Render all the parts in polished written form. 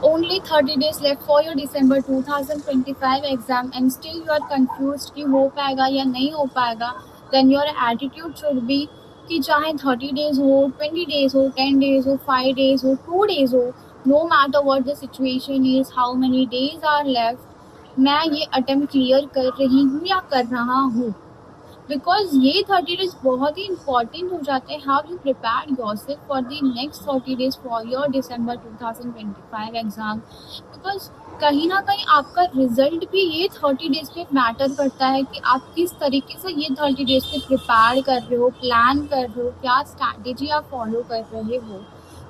Only 30 days left for your December 2025 exam and still you are confused कि हो पाएगा या नहीं हो पाएगा. Then your attitude should be कि चाहे 30 days हो, 20 days हो, 10 days हो, 5 days हो, 2 days हो, no matter what the situation is, how many days are left, मैं ये अटेम्प्ट क्लियर कर रही हूँ या कर रहा हूँ. बिकॉज ये 30 डेज बहुत ही इंपॉर्टेंट हो जाते हैं. How you prepare yourself for the next 30 days for your December 2025 exam. Because कहीं ना कहीं आपका रिजल्ट भी ये 30 डेज पे मैटर करता है कि आप किस तरीके से ये 30 डेज पे प्रिपेयर कर रहे हो, प्लान कर रहे हो, क्या स्ट्रैटेजी आप फॉलो कर रहे हो,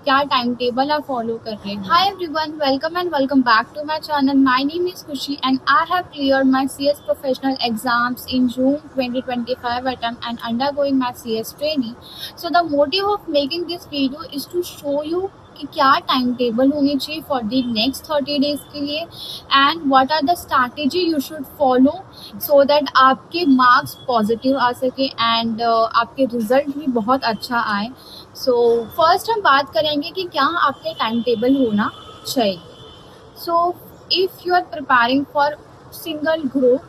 क्या टाइम टेबल आप फॉलो कर रहे हैं. Hi everyone, welcome and welcome back to my channel. My name is Khushi and I have cleared my CS professional exams in June 2025 attempt and undergoing my CS training. So the motive of making this video is to show you कि क्या time table होनी चाहिए for the next 30 days के लिए and what are the strategy you should follow so that आपके marks positive आ सके and आपके रिजल्ट भी बहुत अच्छा आए. सो फर्स्ट हम बात करेंगे कि क्या आपके टाइम टेबल होना चाहिए. So if you are preparing for single group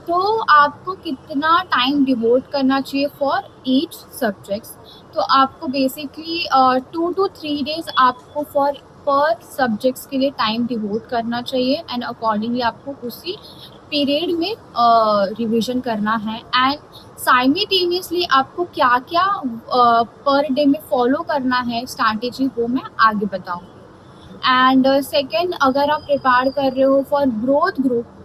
तो आपको कितना टाइम डिवोट करना चाहिए फॉर ईच सब्जेक्ट्स. तो आपको बेसिकली 2 to 3 डेज आपको फॉर पर सब्जेक्ट्स के लिए टाइम डिवोट करना चाहिए एंड अकॉर्डिंगली आपको उसी पीरियड में रिवीजन करना है. एंड साइमल्टेनियसली आपको क्या क्या पर डे में फॉलो करना है स्ट्रैटेजी, वो मैं आगे बताऊँगी. एंड सेकेंड, अगर आप प्रिपेयर कर रहे हो फॉर ग्रोथ ग्रुप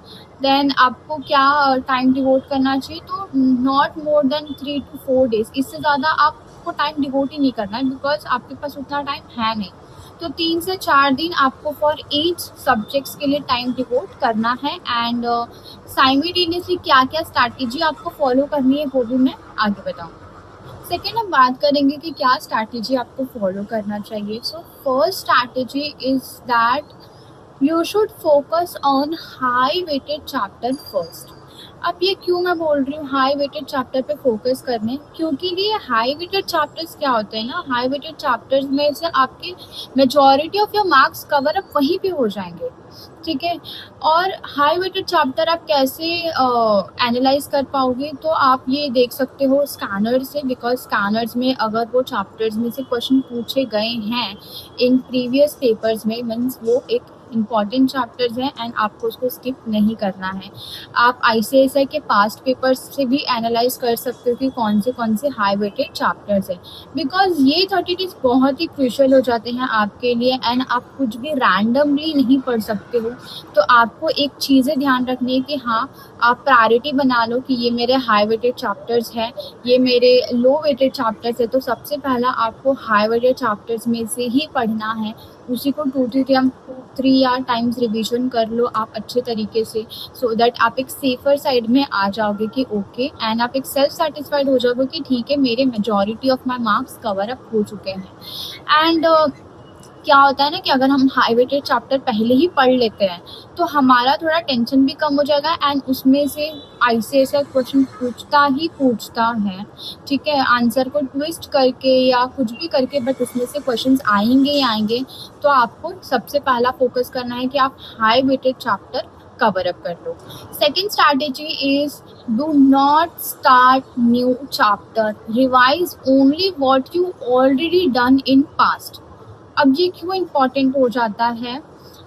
देन आपको क्या टाइम डिवोट करना चाहिए. तो not more than 3 to 4 days, इससे ज़्यादा आपको टाइम डिवोट ही नहीं करना है बिकॉज आपके पास उतना टाइम है नहीं. तो 3 से 4 दिन आपको फॉर ईच सब्जेक्ट्स के लिए टाइम डिवोट करना है. एंड साइमल्टेनियसली क्या क्या स्ट्रैटेजी आपको फॉलो करनी है वो भी मैं आगे बताऊँगी. सेकेंड, हम बात करेंगे कि क्या स्ट्रैटेजी आपको फॉलो करना चाहिए. So first strategy is that you should focus on high weighted chapter first. अब ये क्यों मैं बोल रही हूँ हाई वेटेड चैप्टर पे फोकस करने, क्योंकि ये हाई वेटेड चैप्टर्स क्या होते हैं ना, हाई वेटेड चैप्टर्स में से आपके majority of your marks cover up वहीं पे हो जाएंगे. ठीक है. और हाई वेटेड चैप्टर आप कैसे एनालाइज कर पाओगे, तो आप ये देख सकते हो स्कैनर से. बिकॉज स्कैनर्स में अगर वो चैप्टर्स में से क्वेश्चन पूछे गए हैं इन प्रीवियस पेपर्स में, मीन्स वो एक इम्पॉर्टेंट चैप्टर्स हैं एंड आपको उसको स्किप नहीं करना है. आप ICSI के पास्ट पेपर्स से भी एनालाइज कर सकते हो कि कौन से हाई वेटेड चैप्टर्स हैं. बिकॉज ये 30 डेज बहुत ही क्रूशियल हो जाते हैं आपके लिए एंड आप कुछ भी रैंडमली नहीं पढ़ सकते हो. तो आपको एक चीज़ें ध्यान रखनी है कि हाँ, आप प्रायोरिटी बना लो कि ये मेरे हाई वेटेड चैप्टर्स हैं, ये मेरे लो वेटेड चैप्टर्स है. तो सबसे पहला आपको हाई वेटेड चैप्टर्स में से ही पढ़ना है. उसी को 2 to 3 टाइम्स रिवीजन कर लो आप अच्छे तरीके से, सो दैट आप एक सेफर साइड में आ जाओगे कि ओके, एंड आप एक सेल्फ सेटिस्फाइड हो जाओगे कि ठीक है, मेरे majority of my marks cover up हो चुके हैं. एंड क्या होता है ना कि अगर हम हाई वेटेड चैप्टर पहले ही पढ़ लेते हैं तो हमारा थोड़ा टेंशन भी कम हो जाएगा एंड उसमें से ICSI क्वेश्चन पूछता है. ठीक है, आंसर को ट्विस्ट करके या कुछ भी करके, बट उसमें से क्वेश्चंस आएंगे ही आएंगे. तो आपको सबसे पहला फोकस करना है कि आप high weighted chapter cover up कर लो. Second strategy is do not start new chapter, revise only what you already done in past. अब ये क्यों इम्पॉर्टेंट हो जाता है,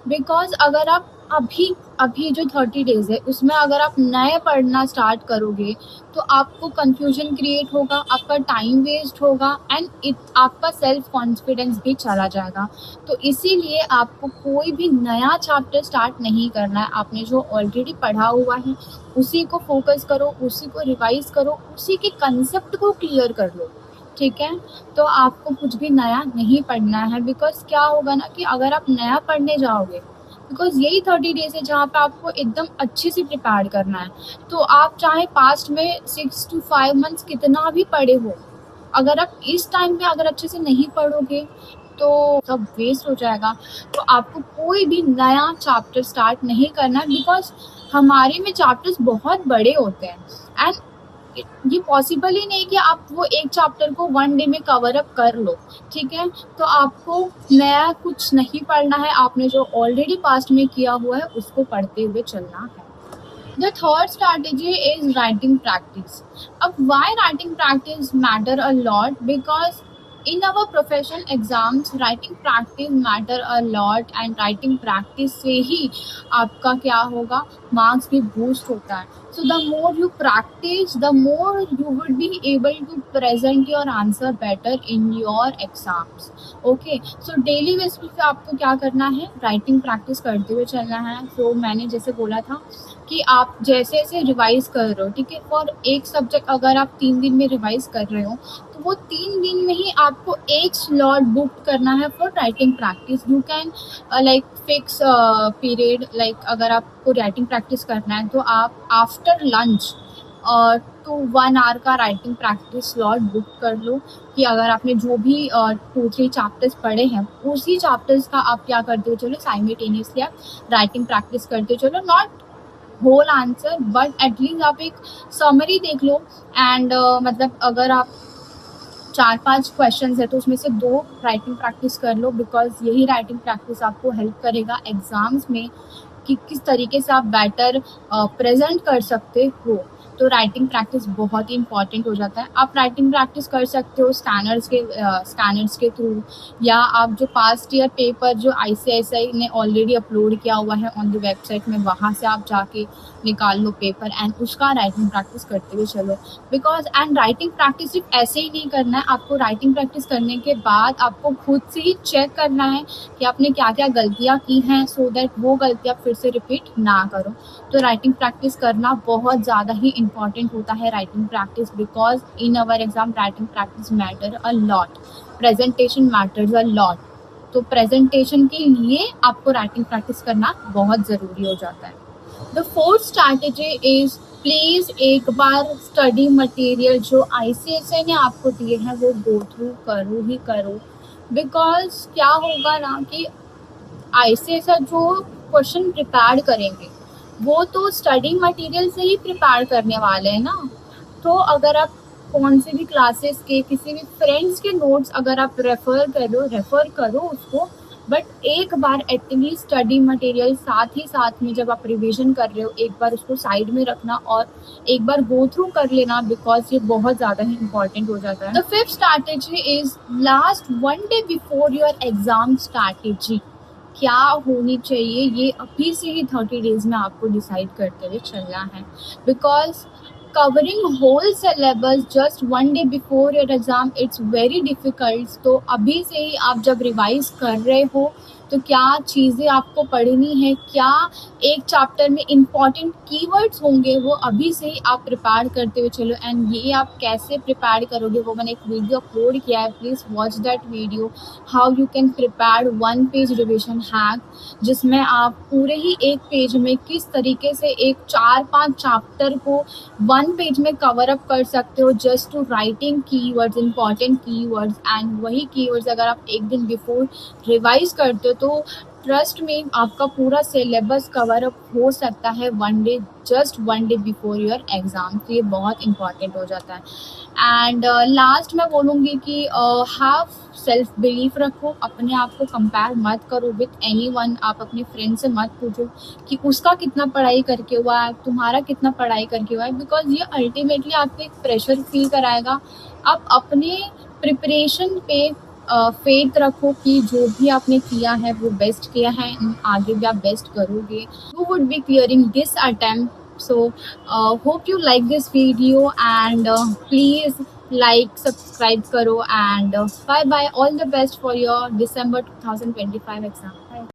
बिकॉज अगर आप अभी जो 30 डेज है उसमें अगर आप नए पढ़ना स्टार्ट करोगे तो आपको कंफ्यूजन क्रिएट होगा, आपका टाइम वेस्ट होगा एंड आपका सेल्फ कॉन्फिडेंस भी चला जाएगा. तो इसीलिए आपको कोई भी नया चैप्टर स्टार्ट नहीं करना है. आपने जो ऑलरेडी पढ़ा हुआ है उसी को फोकस करो, उसी को रिवाइज करो, उसी के कंसेप्ट को क्लियर कर लो. ठीक है, तो आपको कुछ भी नया नहीं पढ़ना है. बिकॉज क्या होगा ना कि अगर आप नया पढ़ने जाओगे, बिकॉज यही 30 डेज है जहाँ पे आपको एकदम अच्छे से प्रिपेयर करना है. तो आप चाहे पास्ट में 6 to 5 months कितना भी पढ़े हो, अगर आप इस टाइम पे अगर अच्छे से नहीं पढ़ोगे तो सब वेस्ट हो जाएगा. तो आपको कोई भी नया चैप्टर स्टार्ट नहीं करना, बिकॉज हमारे में चैप्टर्स बहुत बड़े होते हैं एंड ये पॉसिबल ही नहीं कि आप वो एक चैप्टर को 1 डे में कवर अप कर लो, ठीक है। तो आपको नया कुछ नहीं पढ़ना है, आपने जो ऑलरेडी पास्ट में किया हुआ है उसको पढ़ते हुए चलना है। The third strategy is writing practice. अब why writing practice matter a lot? Because in our professional exams writing practice matter a lot, and writing practice से ही आपका क्या होगा, marks भी boost होता है. So the more you practice, the more you would be able to present your answer better in your exams. Okay, so daily basis पे आपको क्या करना है, writing practice करते हुए चलना है. So मैंने जैसे बोला था कि आप जैसे जैसे रिवाइज कर रहे हो, ठीक है, फॉर एक सब्जेक्ट अगर आप 3 दिन में रिवाइज कर रहे हो तो वो 3 दिन में ही आपको एक स्लॉट बुक करना है for writing practice. You can like fix period, like अगर आपको राइटिंग प्रैक्टिस करना है तो आप आफ्टर लंच तो 1 आवर का राइटिंग प्रैक्टिस स्लॉट बुक कर लो कि अगर आपने जो भी 2-3 चैप्टर्स पढ़े हैं उसी चैप्टर्स का आप क्या करते हो चलो साइमल्टेनियसली आप राइटिंग प्रैक्टिस करते चलो. Not whole answer but at least आप एक समरी देख लो. एंड मतलब अगर आप 4-5 क्वेश्चंस है तो उसमें से 2 राइटिंग प्रैक्टिस कर लो, बिकॉज यही राइटिंग प्रैक्टिस आपको हेल्प करेगा एग्जाम्स में कि किस तरीके से आप बेटर प्रेजेंट कर सकते हो. तो राइटिंग प्रैक्टिस बहुत ही इंपॉर्टेंट हो जाता है. आप राइटिंग प्रैक्टिस कर सकते हो स्कैनर्स के थ्रू, या आप जो पास्ट ईयर पेपर जो ICSI ने ऑलरेडी अपलोड किया हुआ है ऑन द वेबसाइट में, वहाँ से आप जाके निकाल लो पेपर एंड उसका राइटिंग प्रैक्टिस करते हुए चलो. बिकॉज एंड राइटिंग प्रैक्टिस सिर्फ ऐसे ही नहीं करना है, आपको राइटिंग प्रैक्टिस करने के बाद आपको खुद से ही चेक करना है कि आपने क्या क्या गलतियाँ की हैं, सो दैट वो गलतियाँ फिर से रिपीट ना करो. तो राइटिंग प्रैक्टिस करना बहुत ज़्यादा ही इंपॉर्टेंट होता है writing practice, because in our exam writing practice matter a lot, presentation matters a lot. तो प्रेजेंटेशन के लिए आपको राइटिंग प्रैक्टिस करना बहुत ज़रूरी हो जाता है. The fourth strategy is please एक बार स्टडी मटेरियल जो ICSI ने आपको दिए हैं वो गो थ्रू करो ही करो. बिकॉज क्या होगा ना कि ICSI जो क्वेश्चन प्रिपेयर करेंगे वो तो स्टडी मटेरियल से ही प्रिपेयर करने वाले हैं ना. तो अगर आप कौन से भी क्लासेस के किसी भी फ्रेंड्स के नोट्स अगर आप रेफ़र करो उसको, बट एक बार एटलीस्ट स्टडी मटेरियल साथ ही साथ में जब आप रिवीजन कर रहे हो एक बार उसको साइड में रखना और एक बार गो थ्रू कर लेना, बिकॉज ये बहुत ज़्यादा ही इंपॉर्टेंट हो जाता है. The fifth strategy is last 1 day before your exam strategy. क्या होनी चाहिए ये अभी से ही 30 डेज में आपको डिसाइड करते हुए चलना है. Because covering whole syllabus just 1 day before your exam it's very difficult. तो अभी से ही आप जब रिवाइज कर रहे हो तो क्या चीज़ें आपको पढ़नी है, क्या एक चैप्टर में इम्पॉर्टेंट कीवर्ड्स होंगे, वो अभी से ही आप प्रिपेयर करते हुए चलो. एंड ये आप कैसे प्रिपेयर करोगे वो मैंने एक वीडियो अपलोड किया है, please watch that video, how you can prepare 1 page revision hack, जिसमें आप पूरे ही एक पेज में किस तरीके से एक 4-5 चैप्टर को 1 पेज में कवर अप कर सकते हो just to writing keywords, important keywords. And वही कीवर्ड्स अगर आप एक दिन बिफोर रिवाइज करते हो तो ट्रस्ट में आपका पूरा सिलेबस कवर अप हो सकता है 1 day, just 1 day before your exam. तो ये बहुत इंपॉर्टेंट हो जाता है. एंड लास्ट मैं बोलूँगी कि हैव सेल्फ बिलीफ रखो, अपने आप को कंपेयर मत करो विथ एनीवन. आप अपने फ्रेंड से मत पूछो कि उसका कितना पढ़ाई करके हुआ है, तुम्हारा कितना पढ़ाई करके हुआ है, बिकॉज ये अल्टीमेटली आपको एक प्रेशर फील कराएगा. आप अपने प्रिपरेशन पे फेथ रखो कि जो भी आपने किया है वो बेस्ट किया है, आगे भी आप बेस्ट करोगे. You would be clearing this attempt. So hope you like this video and please like, subscribe करो and bye bye. All the best for your December 2025 exam. Bye.